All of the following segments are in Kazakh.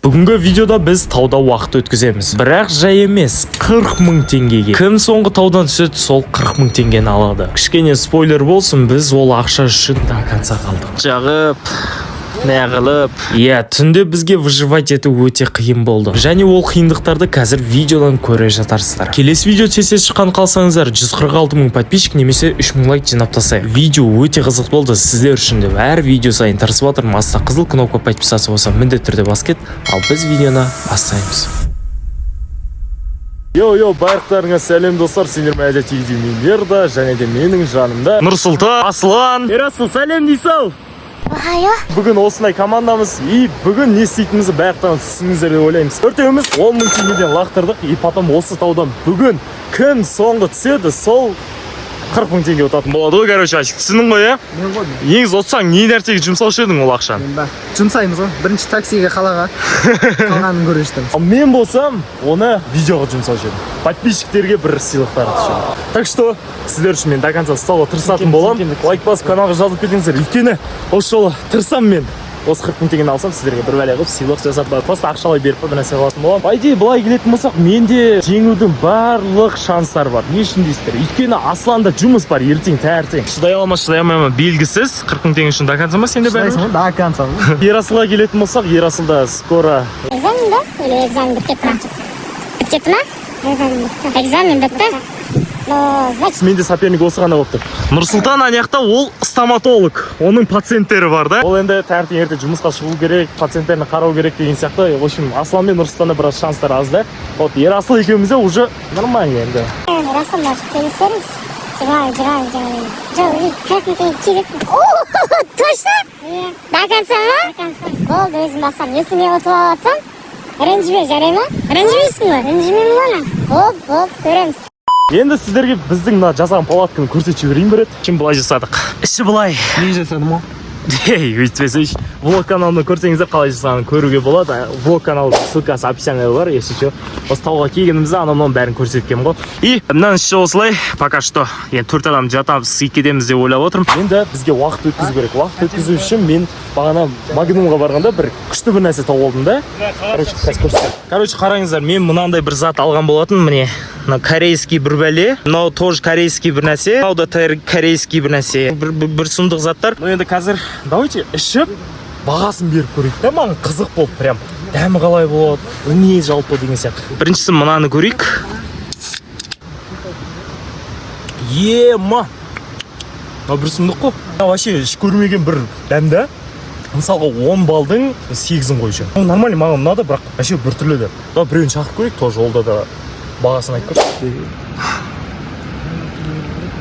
Бүгінгі видеода біз тауда уақыт өткіземіз. Бірақ жай емес, 40 000 теңгеге. Кім соңғы таудан түседі, сол 40 000 теңгені алады. Кішкене спойлер болсын, біз ол ақша үшін до конца қалдық. Жағып, неғылып. Түнде бізге выживать ету өте қиын болды. Және ол қиындықтарды қазір видеодан көре жатарсыздар. Келесі видео тез шыққан қалсаңыздар, 146 000 подписчик немесе 3 000 лайк жинап тастайық. Видео өте қызық болды сіздер үшін деп. Әр видео сайын тырысып отырмын. Астына қызыл кнопка подписаться болса, міндетті түрде бас кет. Ал біз видеоны бастаймыз. Йо, барлықтарыңа сәлем достар. Сендер мәлі тегізімендер да, және де менің жанымда Нұрсұлтан, Аслан. Ерасыл, сәлем дейсал. Бүгін осындай командамыз, бүгін не істейтімізді бәріқтан түсіңіздер деп ойлаймыз. Төртеуміз 10 000 теңгеден лақтырдық, потом осы таудан бүгін кім соңғы түседі, сол 40 000 теңге ұтатын болады ғой, короче, Асик. Түсінің ғой, Мен ғой. Еңіз отсаң, не нәрсеге жұмсаушы едің ол ақшаны? Жұмсаймыз ғой. Бірінші таксиге қалаға, қалғанын көріштім. Мен болсам, оны видеоға жұмсаушы едім. Подписчиктерге бір сыйлықтар түседі. Так что, сіздер үшін мен до конца ұстауға тырысатын болам. Лайк басып, каналға жазылып кетіңіздер. Өйткені, осы жолы тырысам мен. Осы 40 000 теңгені алсам, сіздерге бір бәле қылып сыйлық жасап, просто ақшалай беріп бір нәрсе қалатын болам. Айди, былай келетін болсақ, менде жеңудің барлық шанстар бар. Не үшін дейсіздер? Өйткені Асланда жұмыс бар, ертең, таңертең. Шыдай алмай белгісіз. 40 000 теңге үшін до конца ма сенде бәрі? До конца. Ерасылға келетін болсақ, Ерасылда скоро экзамен да? Или экзамен бітіп кетті? Бітіп кетті ма? Экзамен бітті. Значит, менде соперник осы ғана болып тұр. Нұрсұлтан анаяқта ол стоматолог. Оның пациенттері бар да. Ол енді таңертең ерте жұмысқа шығу керек, пациенттеріне қарау керек деген сияқты. В общем, Аслан мен Нұрсұлтанда біраз шанстар аз да. Вот Ерасыл екеумізде уже нормально енді. Ерасыл да келісеріз. Жырай. 40 000 теңге керек. Точно? До конца ма? До конца. Болды, өзім басам. Есіңе ұтып алатсам, ренжіме, жарай ма? Ренжімейсің ғой? Ренжімеймін ғой. Болды, көреміз. Енді сіздерге біздің жасаған палатканы көрсетіп жіберейін бір рет. Чем былай жасадық? Іші былай. Не жасадым ол? Өйтпесейші. Влог каналында көрсеңіздер қалай жасағанын көруге болады. Влог каналы ссылкасы описанияда бар, если что. Осы тауға келгенімізде анамның бәрін көрсеткем ғой. И мынаны іші осылай. Пока что. Енді 4 адам жатамыз, кетеміз деп ойлап отырмын. Енді бізге уақыт өткізу керек. Уақыт өткізу үшін мен бағана Магнумға барғанда бір күшті бір нәрсе тауып алдым да. Короче, қараңыздар, мен мынандай бір зат алған болатын, міне. Корейский бір бәле, но тоже корейский бір нәрсе, тауда корейский бір нәрсе, бір сұмдық заттар. Но енді қазір давайте ішіп бағасын беріп көрейік та, маған қызық болып, прям дәмі қалай болады, не жалпы деген сияқты. Біріншісі мынаны көрейік. Ема, бір сұмдық қой. Вообще іш көрмеген бір дәмді. Мысалға 10 балдың 8-ін қойшы. Нормально маған ұнады, бірақ вообще бір түрлі де. Біреуін шақырып көрейік, тоже олда да бағасын айтып көрші.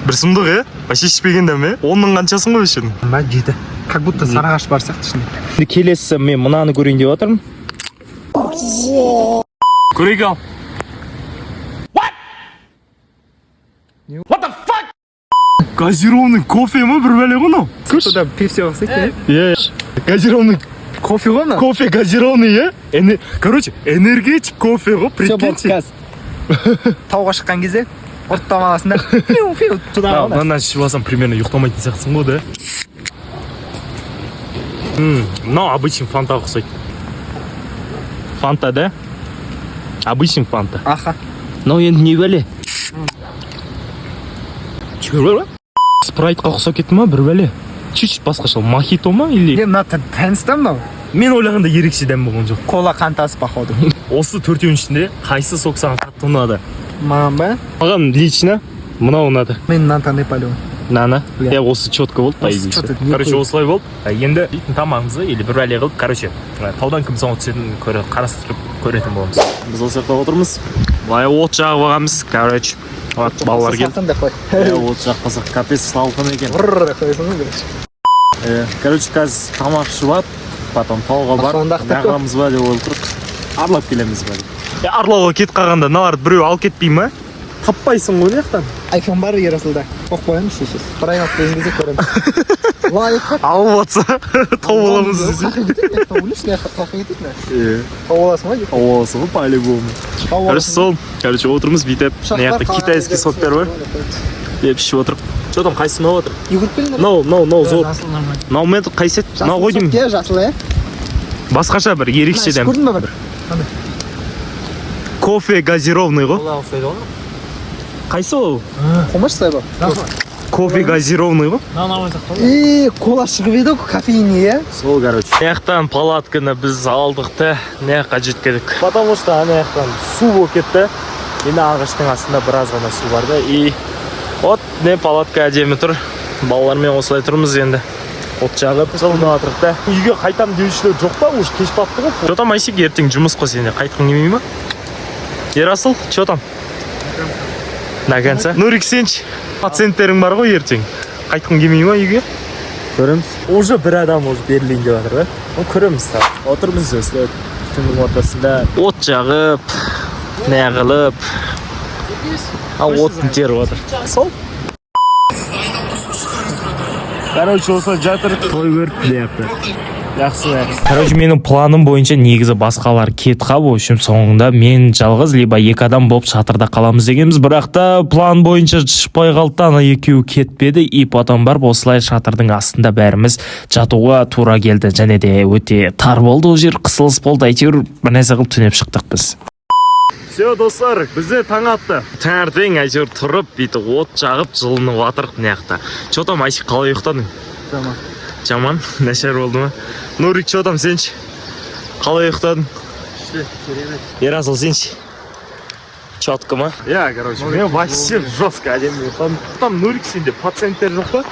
Бір сұмдық, вообще ішпеген дәме. 10-ның қаншасын ғой үшін? Ба, 7. Как будто сарағаш бар сияқты ішінде. Келесі мен мынаны көрейін деп отырмын. Көрейік ал. What the fuck? Газированный кофе ма бір бәле ғой мынау? Сода пепси ұқсайды. Газированный кофе ғой мынау? кофе газированный, короче, энергетик кофе ғой, прикиньте. Тауға шыққан кезде ұрттамаласында пиу-пиу тұдаған. Мынаны ішіп алсам примерно ұйықтамайтын сияқтысың ғой да. Мынау обычный фанта ұқсайды. Фанта да? Обычный фанта. Аха. Мынау енді не бәле? Спрайтқа ұқсап кетті ма бір бәле? Чуть-чуть басқаша, мохито ма или? Мына тәністі мынау. Мен ойлағанда ерекше дәм болған жоқ. Кола қантасы походу. Осы төртеуінің ішінде қайсы сок саған қатты ұнады? Маған ба? Маған лично мынау ұнады. Мен мынаны палеу. Наны? Осы четко болды, по идее. Короче, осылай болды. Енді дейтін тамағымызды или бір бәле қылып, короче, таудан кім соңғы түсетінін қарастырып көретін боламыз. Біз осы жақта отырмыз. Былай от жағып алғанбыз, короче. Балалар келді. От жақпасақ капец салқын екен. Короче, қазір тамақ ішіп, потом тауға барып, нағамыз ба деп отырып, арлап келеміз ба деп. Арлауға кетіп қалғанда мыналарды біреу алып кетпей ма? Таппайсың ғой яқтан. Айфон бар Ерасылда. Қоқ қоямыз шешесіз. Бір айналып келген кезде көреміз. Лайфхак. Алып отса, тауып аламыз десе. Тауып аласың ғой? Тауып аласың ғой, по-любому. Короче, отырмыз бүйтіп, мыняқта китайский соктар бар. Деп ішіп отырып. Что там, қайсы ұнап отыр? Югіріп келіңдер. No, зор. Мынау мен қайсы? Мынау ғой деймін. Жасыл, басқаша бір ерекше дәм. Көрдің бе бір? Кофе газированный ғой. Ола ұқсайды ғой. Қайсы ол? Қомаш сайба. Кофе газированный ғой. Кола шығып еді кофейне, иә? Сол, короче. Маяқтан палатканы біз алдық та, маяққа жеткедік. Потому что маяқтан су болып кетті. Енді ағаштың астында біраз ғана су бар да. И вот не палатка әдемі тұр. Балалармен осылай тұрмыз енді. От жағып, жылынып атырық та. Үйге қайтам деушілер жоқ па? Уж кеш бапты ғой. Что там, Айсек, ертең жұмыс қой сенде. Қайтқың келмей ма? Ерасыл, что там? До конца. Нурик, сенші. Пациенттерің бар ғой ертең. Қайтқың келмей ма үйге? Көреміз. Уже бір адам уже берілейін деп жатыр, да? Көреміз та. Отырмыз өстіп. Түннің ортасында от жағып, неғылып. Отын теріп отыр. Сол? Короче, осылай жатыр, той көріп deyapti. Жақсы. Короче, менің планым бойынша негізі басқалар кетқа, в общем, соңында мен жалғыз либо екі адам болып шатырда қаламыз дегенбіз, бірақ та план бойынша шықпай қалды, ана екеуі кетпеді, и потом барып осылай шатырдың астында бәріміз жатуға тура келді, және де өте тар болды ол жер, қысылыс болды, әйтеуір бір нәрсе қылып түнеп шықтық біз. Все, достар, бізде таң атты. Таңертең әйтеуір тұрып, бүйтіп от жағып, жылынып атырық мынаяқта. Что там, Айсек, қалай ұйықтадың? Жаман. Жаман? Нашар болды ма? Нурик, что там, сенші? Қалай ұйықтадың? Керемет. Ерасыл, сенші? Четко ма? Я, короче, мен вообще жестко әдемі ұйықтадым. Там Нурик сенде пациенттер жоқ па?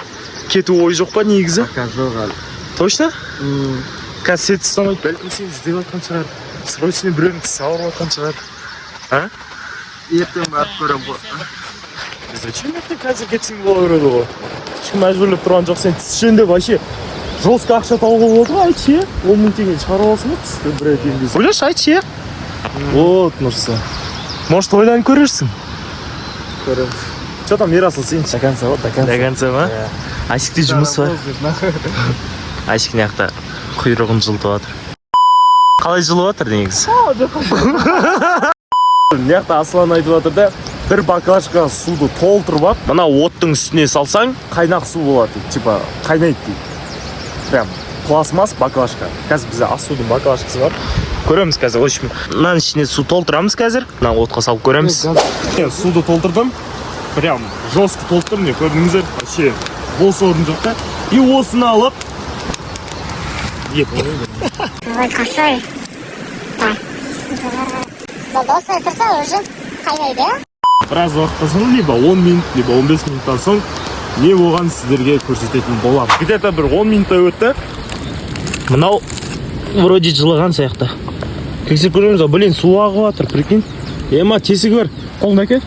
Кету ой жоқ па негізі? Жоқ әлі. Точно? Қазір сет ұстамайды, бәлкім сен іздеп атқан шығар. Срочный біреудің кісі ауырып атқан шығар. А? Ертең барып көрем ғой. Зачем ертең қазір кетсең бола береді ғой? Ешкім мәжбүрлеп тұрған жоқ, сен тіс ішінде вообще жестко ақша тауға болды ғой, айтшы, 10 мың теңге шығарып алсың ба тісті бір әдемі. Ойлаш, айтшы. Вот, нұрсы. Может, ойланып көрерсің? Көреміз. Что там, Ерасыл, сен? До конца, вот до конца. До конца ма? Айсекте жұмыс ба? Айсек мынаяқта құйрығын жылтып жатыр. Қалай жылып жатыр негізі? Мынаяқта Аслан айтып жатыр да, бір баклажка суды толтырып алып, мына оттың үстіне салсаң, қайнақ су болады дейді, типа қайнайды дейді. Прям пластмасс баклажка. Қазір бізде ас судың баклажкасы бар. Көреміз қазір, в общем, мынаның ішіне су толтырамыз қазір. Мына отқа салып көреміз. Суды толтырдым. Прям жестко толтырдым, не көрдіңіздер? Вообще бос орын жоқ та. И осыны алып Ой, косой. Так. Осылай тұрса уже қайнайды, иә? Біраз уақыттан соң, либо 10 минут, либо 15 минуттан соң не болған сіздерге көрсететін болам. Где-то бір 10 минутта өтті. Мынау вроде жылыған сияқты. Тексеріп көреміз, блин, су ағып жатыр, прикинь. Ема, тесігі бар. Қолын әкел.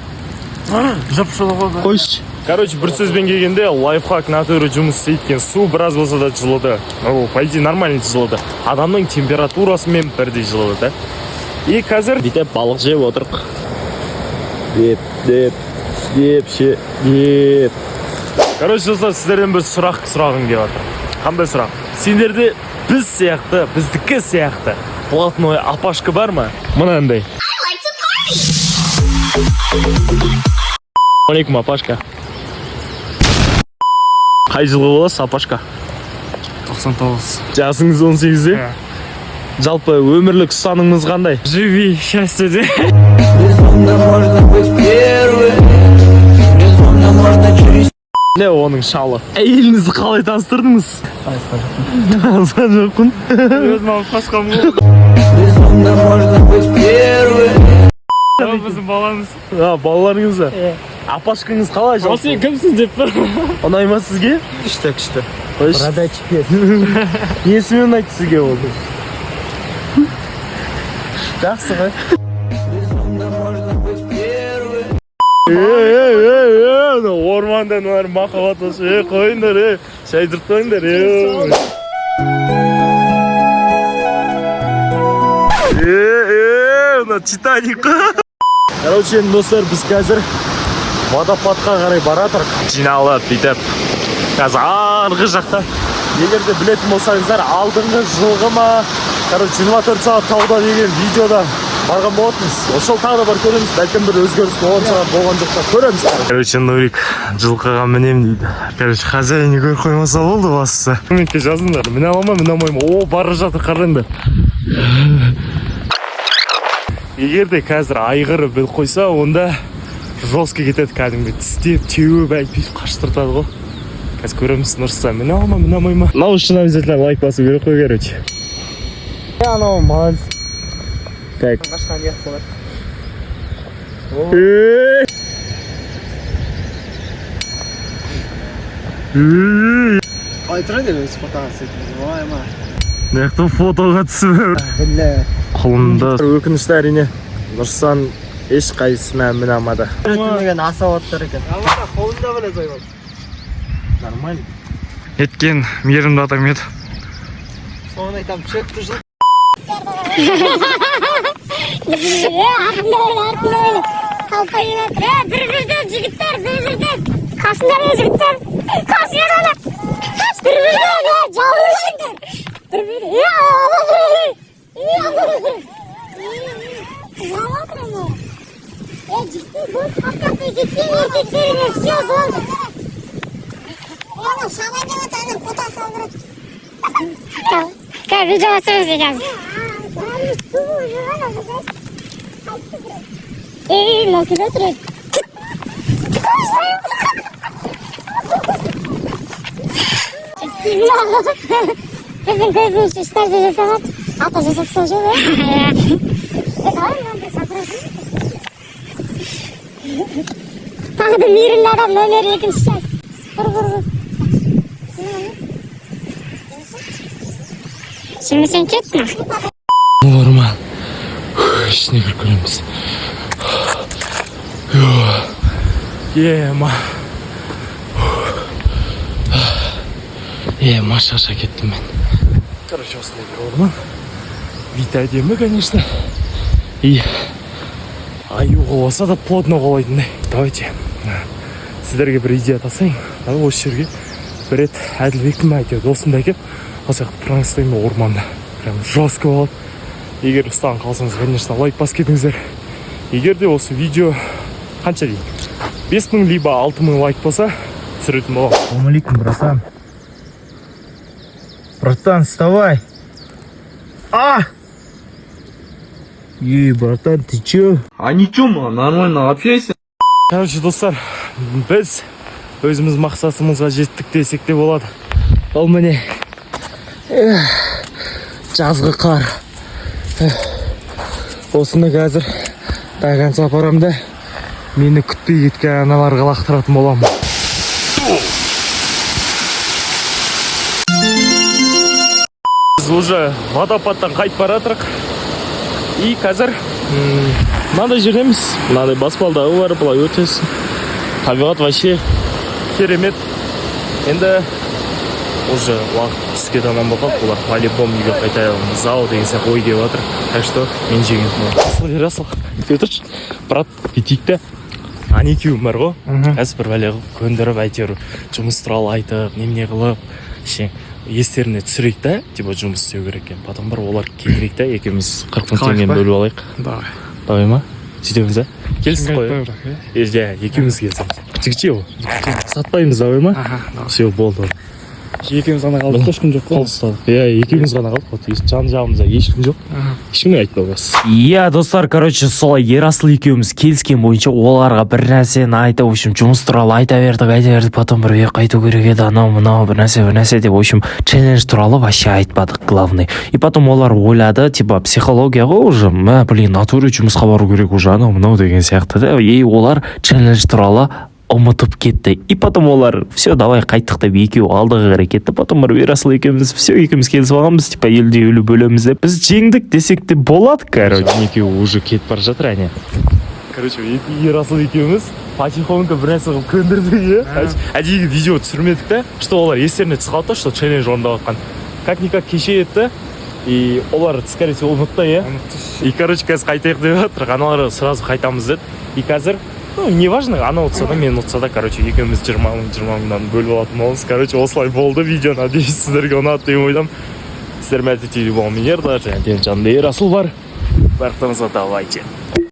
Жапшылығы. Қойшы. Короче, бір сөзбен келгенде, лайфхак натуры жұмыс істейтін су біраз болса да жылыды. По идее, нормально жылыды. Адамның температурасымен бірдей жылыды, да? И қазір бүйтіп балық жеп отырық. Деп. Короче, достар, сіздерден бір сұрағым келіп жатыр. Қандай сұрақ? Сендерде біз сияқты, біздікі сияқты платной апашка бар ма? Мынандай. Алейкум, апашка. Қай жылғы боласыз, апашка? 99. Жасыңыз 18-де? Жалпы өмірлік ұстаныңыз қандай? Живи счастьеде. Не оның шалы? Әйеліңізді қалай таныстырдыңыз? Танысқан жоқпын. Өзім алып қашқам ғой. Біздің баламыз. Балаларыңыз да? Апашкаңыз қалай жалпы? Сен кімсің деп бір. Ұнай ма сізге? Күшті. Продачпен. Несімен ұнайды сізге ол? Жақсы ғой. Орманда нұлар махаббат осы. Қойыңдар, шай тұрып қойыңдар. Титаник. Короче, достар, біз қазір водопадқа қарай баратырық. Жиналып, бүйтіп. Қазір арғы жақта. Егер де білетін болсаңыздар, алдыңғы жылғы ма, 24 сағат тауда деген видеода барған болатынбыз. Ошол тағы да бар көреміз. Бәлкім бір өзгеріс болған жоқ та көреміз. Короче, Нурик жылқыға мінем дейді. Короче, хозяйны көріп қоймаса болды бастысы. Комментке жазыңдар. Міне аламын, міне алмаймын. О, бара жатыр, қараңдар. Егерде қазір айғыры біліп қойса, онда жестко кетеді кәдімгі тістеп, теуіп, әлпейіп қаштыртады ғой. Қазір көреміз Нұрсұлтан міне алма, міне алмай ма? Мынау үшін обязательно лайк басу керек қой, короче. Анау молодец. Так. Башқа не болады. Қалай тұрады өзі фотоға түсетін? Ой, ма. Мықты фотоға түсіп. Білі. Құлынды. Өкінішті әрине. Нұрсұлтан ешқайсысына міне алмады. Өтілмеген аса оттыр екен. Алға қолында біле зойбал. Нормально. Еткен мейірімді адам еді. Соған айтам, шөпті жыл. Артында ойлы. Қалпайын атыр. Bir-birden жігіттер, bir-birden. Қасындар жігіттер. Қасындар олар. Bir-birden жауылышыңдар. Bir-birden. Zavатыр ama. Жігіттер бұл қапқапы кеткен еркектеріне все болды. Ола шамай деп атады, фото салдырып. Видео түсіріңіз қазір. Мынау күйде тұр еді. Біздің көзіміз үштәрде жасаған. Ата жасапсан жоқ, тағы да мейірлі адам номер 2-ші час. Бұр. Şimdi sen ketme. Нормально. Ішіне кіріп көреміз. Ема. Шаша кеттім мен. Короче, осындай бір орман. Вид әдемі, конечно. И аюға болса да плотно қолайтындай. Давайте. Сіздерге бір идея тасайын. Осы жерге бір рет Әділбектің әйтеуір досымды әкеп, осы жақты тұраңызтайын орманда. Прям жестко болады. Егер ұстаған қалсаңыз, конечно, лайк бас кетіңіздер. Егер де осы видео қанша дейін? 5000 либо 6000 лайк болса, түсіретін боламын. Ассалауму алейкум, братан. Братан, вставай. Братан, ты чё? А ничего, мам, нормально общайся. Короче, достар, біз өзіміз мақсатымызға жеттік десек те болады. Ол міне жазғы қар. Осыны қазір таған сапарамда мені күтпей кеткен аналарға лақтыратын боламын. Біз уже водопадтан қайтып баратырық. И қазір мынандай жердеміз. Мынандай баспалдағы бар, былай өтесің. Табиғат вообще керемет. Енді уже уақыт түске таман болып, олар по-любому үйге қайтаймыз ау деген сияқты ой деп жатыр. Так что мен жеген тұмын. Расыл, өтірші. Брат, кетейік те. Аны екеуім бар ғой. Қазір бір бәле көндіріп, әйтеуір жұмыс туралы айтып, немене қылып, естеріне түсірейік та, типа жұмыс істеу керек екен. Потом бір олар кетірейік та, екеуміз 40 мың теңгені бөліп алайық. Давай ма? Сөйтеміз, а? Келсіз қой. Екеуміз келсеміз. Жігітше ол. Сатпаймыз, давай ма? Все, болды. Екеуміз ғана қалдық, ешкім жоқ қой. Екеуміз ғана қалдық. Жан жағымызда ешкім жоқ. Ешкімге айтпау бас. Достар, короче, солай Ерасыл екеуміз келіскен бойынша оларға бір нәрсені айтып, в общем, жұмыс туралы айта бердік, потом бір қайту керек еді, анау бір нәрсе деп, в общем, челлендж туралы вообще айтпадық, главный. И потом олар ойлады, типа, психология ғой уже, натуре жұмысқа бару керек уже, анау деген сияқты да. И олар челлендж туралы ұмытып кетті. И потом олар, все, давай қайттық деп екеу алдыға қарай кетті. Потом бір Ерасыл екеуміз, все, екеуміз келісіп алғанбыз, типа, елде өлі бөлеміз деп. Біз жеңдік десек те болады, короче. Екеуі уже кетіп бара жатыр, әне. Короче, Ерасыл екеуміз потихоньку бір нәрсе қылып көндірдік, әдейі видео түсірмедік та, что олар естеріне түсіп қалды, что челлендж орындап жатқан. Как-никак кеше еді, и олар, скорее всего, ұмытты, И, короче, қазір қайтайық деп жатыр, аналары сразу қайтамыз деді. И қазір не важно, ана ұтса да, мен ұтса да, короче, екеуміз 20 мыңнан бөліп алатын боламыз. Короче, осылай болды видео, надеюсь, сіздерге ұнады деп ойдам. Сіздер мәлімдетуге болған менер да, және жанында Ерасыл бар. Барлықтарыңызға давайте.